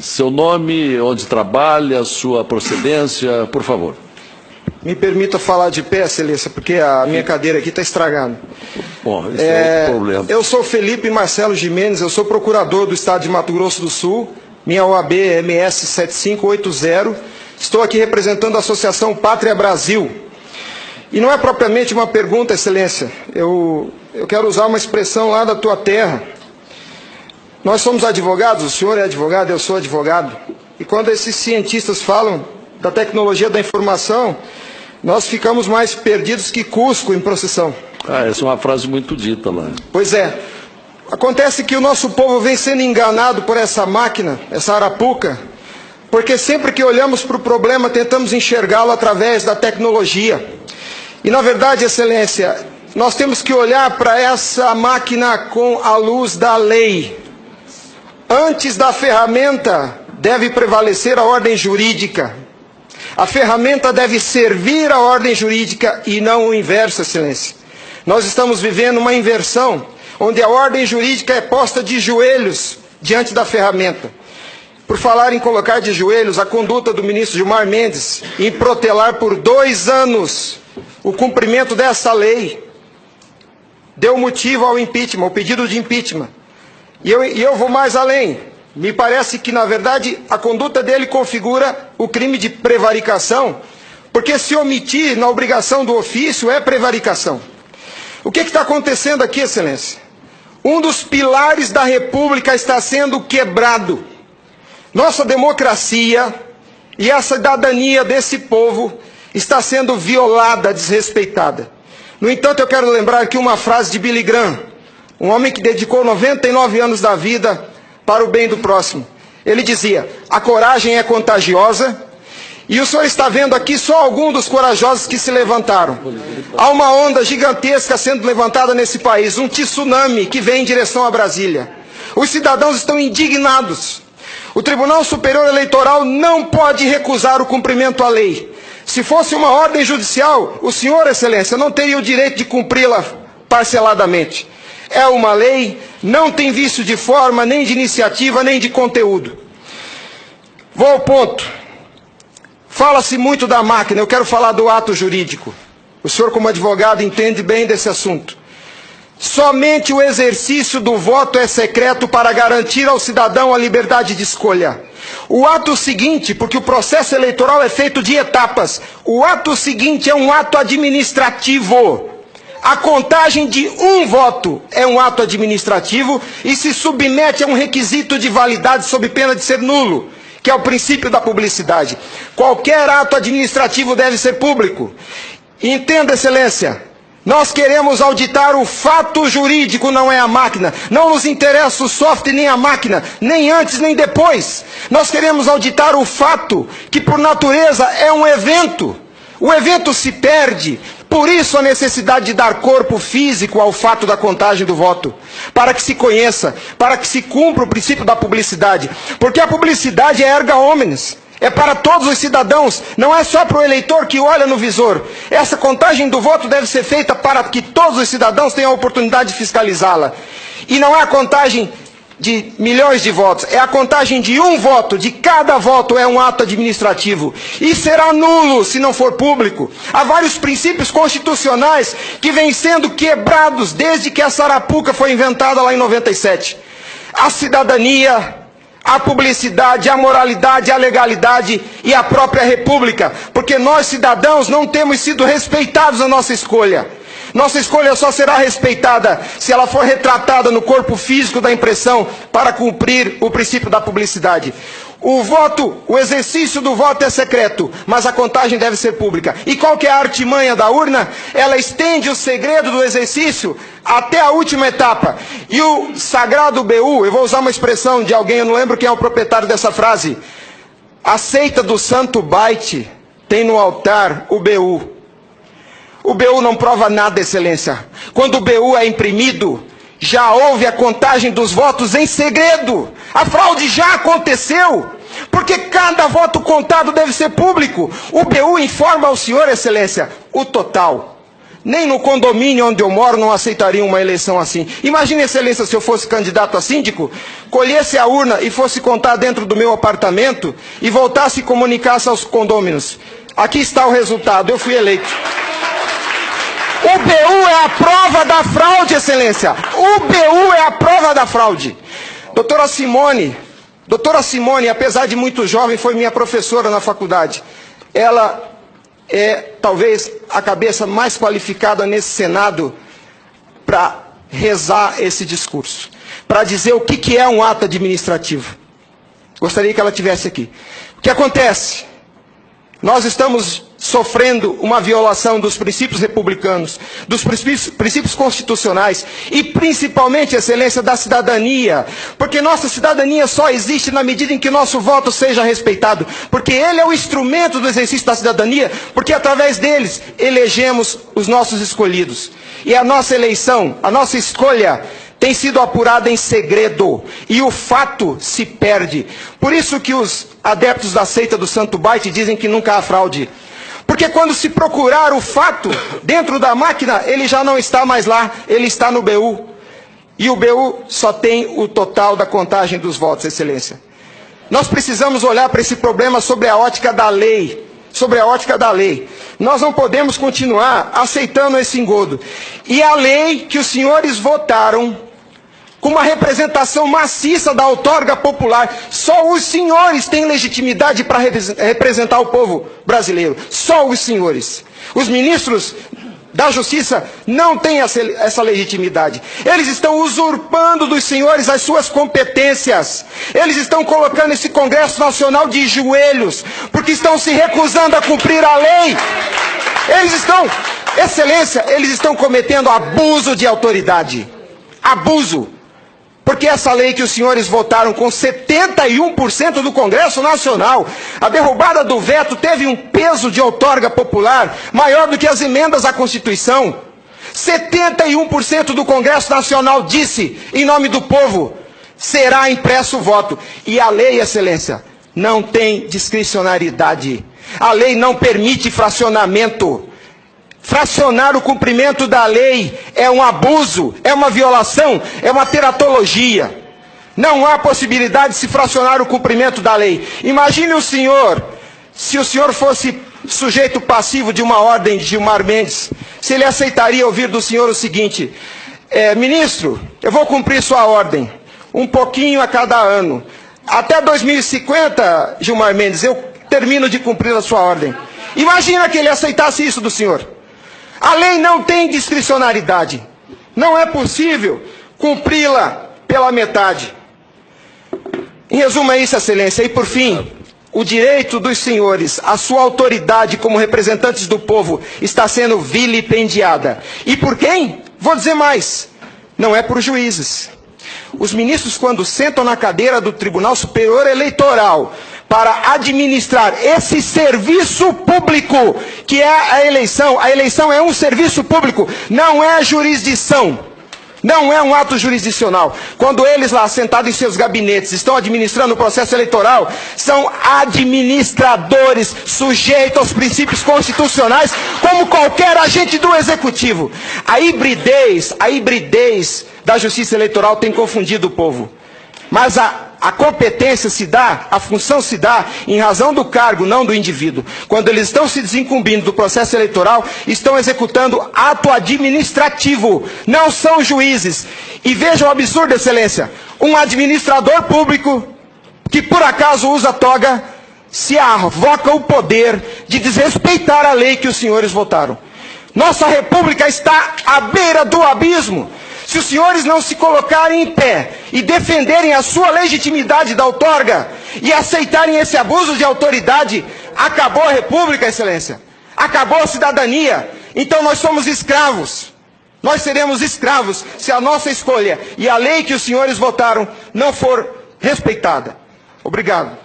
Seu nome, onde trabalha, sua procedência, por favor. Me permita falar de pé, Excelência, porque a minha cadeira aqui está estragada. Bom, esse é outro problema. Eu sou Felipe Marcelo Gimenez, eu sou procurador do Estado de Mato Grosso do Sul, minha OAB é MS 7580, estou aqui representando a Associação Pátria Brasil. E não é propriamente uma pergunta, Excelência, eu quero usar uma expressão lá da tua terra. Nós somos advogados, o senhor é advogado, eu sou advogado, e quando esses cientistas falam da tecnologia da informação, nós ficamos mais perdidos que Cusco em procissão. Essa é uma frase muito dita lá. Pois é. Acontece que o nosso povo vem sendo enganado por essa máquina, essa arapuca, porque sempre que olhamos para o problema, tentamos enxergá-lo através da tecnologia. E, na verdade, Excelência, nós temos que olhar para essa máquina com a luz da lei. Antes da ferramenta, deve prevalecer a ordem jurídica. A ferramenta deve servir à ordem jurídica e não o inverso, Excelência. Nós estamos vivendo uma inversão, onde a ordem jurídica é posta de joelhos diante da ferramenta. Por falar em colocar de joelhos, a conduta do ministro Gilmar Mendes em protelar por 2 anos o cumprimento dessa lei deu motivo ao impeachment, ao pedido de impeachment. E eu vou mais além. Me parece que, na verdade, a conduta dele configura o crime de prevaricação, porque se omitir na obrigação do ofício é prevaricação. O que está acontecendo aqui, Excelência? Um dos pilares da República está sendo quebrado. Nossa democracia e a cidadania desse povo está sendo violada, desrespeitada. No entanto, eu quero lembrar aqui uma frase de Billy Graham, um homem que dedicou 99 anos da vida para o bem do próximo. Ele dizia: a coragem é contagiosa, e o senhor está vendo aqui só alguns dos corajosos que se levantaram. Há uma onda gigantesca sendo levantada nesse país, um tsunami que vem em direção a Brasília. Os cidadãos estão indignados. O Tribunal Superior Eleitoral não pode recusar o cumprimento à lei. Se fosse uma ordem judicial, o senhor, Excelência, não teria o direito de cumpri-la parceladamente. É uma lei, não tem vício de forma, nem de iniciativa, nem de conteúdo. Vou ao ponto. Fala-se muito da máquina, eu quero falar do ato jurídico. O senhor, como advogado, entende bem desse assunto. Somente o exercício do voto é secreto para garantir ao cidadão a liberdade de escolha. O ato seguinte, porque o processo eleitoral é feito de etapas, o ato seguinte é um ato administrativo. A contagem de um voto é um ato administrativo e se submete a um requisito de validade sob pena de ser nulo, que é o princípio da publicidade. Qualquer ato administrativo deve ser público. Entenda, Excelência, nós queremos auditar o fato jurídico, não é a máquina. Não nos interessa o software nem a máquina, nem antes nem depois. Nós queremos auditar o fato, que por natureza é um evento. O evento se perde. Por isso a necessidade de dar corpo físico ao fato da contagem do voto, para que se conheça, para que se cumpra o princípio da publicidade, porque a publicidade é erga omnes, é para todos os cidadãos, não é só para o eleitor que olha no visor. Essa contagem do voto deve ser feita para que todos os cidadãos tenham a oportunidade de fiscalizá-la. E não é a contagem de milhões de votos, é a contagem de um voto, de cada voto é um ato administrativo, e será nulo se não for público. Há vários princípios constitucionais que vêm sendo quebrados desde que essa arapuca foi inventada lá em 97. A cidadania, a publicidade, a moralidade, a legalidade e a própria república, porque nós cidadãos não temos sido respeitados na nossa escolha. Nossa escolha só será respeitada se ela for retratada no corpo físico da impressão para cumprir o princípio da publicidade. O exercício do voto é secreto, mas a contagem deve ser pública. E qual que é a artimanha da urna? Ela estende o segredo do exercício até a última etapa. E o sagrado BU, eu vou usar uma expressão de alguém, eu não lembro quem é o proprietário dessa frase. A seita do santo baite tem no altar o BU. O BU não prova nada, Excelência. Quando o BU é imprimido, já houve a contagem dos votos em segredo. A fraude já aconteceu, porque cada voto contado deve ser público. O BU informa ao senhor, Excelência, o total. Nem no condomínio onde eu moro não aceitariam uma eleição assim. Imagine, Excelência, se eu fosse candidato a síndico, colhesse a urna e fosse contar dentro do meu apartamento e voltasse e comunicasse aos condôminos. Aqui está o resultado, eu fui eleito. O BU é a prova da fraude, Excelência. O BU é a prova da fraude. Doutora Simone, apesar de muito jovem, foi minha professora na faculdade. Ela é talvez a cabeça mais qualificada nesse Senado para rezar esse discurso, para dizer o que é um ato administrativo. Gostaria que ela estivesse aqui. O que acontece? Nós estamos sofrendo uma violação dos princípios republicanos, dos princípios constitucionais e principalmente, Excelência, da cidadania. Porque nossa cidadania só existe na medida em que nosso voto seja respeitado. Porque ele é o instrumento do exercício da cidadania, porque através deles elegemos os nossos escolhidos. E a nossa eleição, a nossa escolha tem sido apurada em segredo e o fato se perde. Por isso que os adeptos da seita do Santo Baite dizem que nunca há fraude. Porque quando se procurar o fato dentro da máquina, ele já não está mais lá, ele está no BU. E o BU só tem o total da contagem dos votos, Excelência. Nós precisamos olhar para esse problema sobre a ótica da lei. Sobre a ótica da lei. Nós não podemos continuar aceitando esse engodo. E a lei que os senhores votaram com uma representação maciça da outorga popular. Só os senhores têm legitimidade para representar o povo brasileiro. Só os senhores. Os ministros da Justiça não têm essa legitimidade. Eles estão usurpando dos senhores as suas competências. Eles estão colocando esse Congresso Nacional de joelhos, porque estão se recusando a cumprir a lei. Eles estão, Excelência, eles estão cometendo abuso de autoridade. Abuso. Porque essa lei que os senhores votaram com 71% do Congresso Nacional, a derrubada do veto teve um peso de outorga popular maior do que as emendas à Constituição. 71% do Congresso Nacional disse, em nome do povo, será impresso o voto. E a lei, Excelência, não tem discricionariedade. A lei não permite fracionamento. Fracionar o cumprimento da lei é um abuso, é uma violação, é uma teratologia. Não há possibilidade de se fracionar o cumprimento da lei. Imagine o senhor, se o senhor fosse sujeito passivo de uma ordem de Gilmar Mendes, se ele aceitaria ouvir do senhor o seguinte: ministro, eu vou cumprir sua ordem, um pouquinho a cada ano. Até 2050, Gilmar Mendes, eu termino de cumprir a sua ordem. Imagina que ele aceitasse isso do senhor. A lei não tem discricionariedade. Não é possível cumpri-la pela metade. Em resumo é isso, Excelência. E por fim, o direito dos senhores, a sua autoridade como representantes do povo está sendo vilipendiada. E por quem? Vou dizer mais. Não é por juízes. Os ministros, quando sentam na cadeira do Tribunal Superior Eleitoral para administrar esse serviço público, que é a eleição é um serviço público, não é jurisdição, não é um ato jurisdicional. Quando eles lá, sentados em seus gabinetes, estão administrando o processo eleitoral, são administradores sujeitos aos princípios constitucionais, como qualquer agente do executivo. A hibridez da justiça eleitoral tem confundido o povo. Mas a competência se dá, a função se dá em razão do cargo, não do indivíduo. Quando eles estão se desincumbindo do processo eleitoral, estão executando ato administrativo, não são juízes. E vejam o absurdo, Excelência, um administrador público que por acaso usa toga, se arvoca o poder de desrespeitar a lei que os senhores votaram. Nossa república está à beira do abismo. Se os senhores não se colocarem em pé e defenderem a sua legitimidade da outorga e aceitarem esse abuso de autoridade, acabou a república, Excelência. Acabou a cidadania. Então nós somos escravos. Nós seremos escravos se a nossa escolha e a lei que os senhores votaram não for respeitada. Obrigado.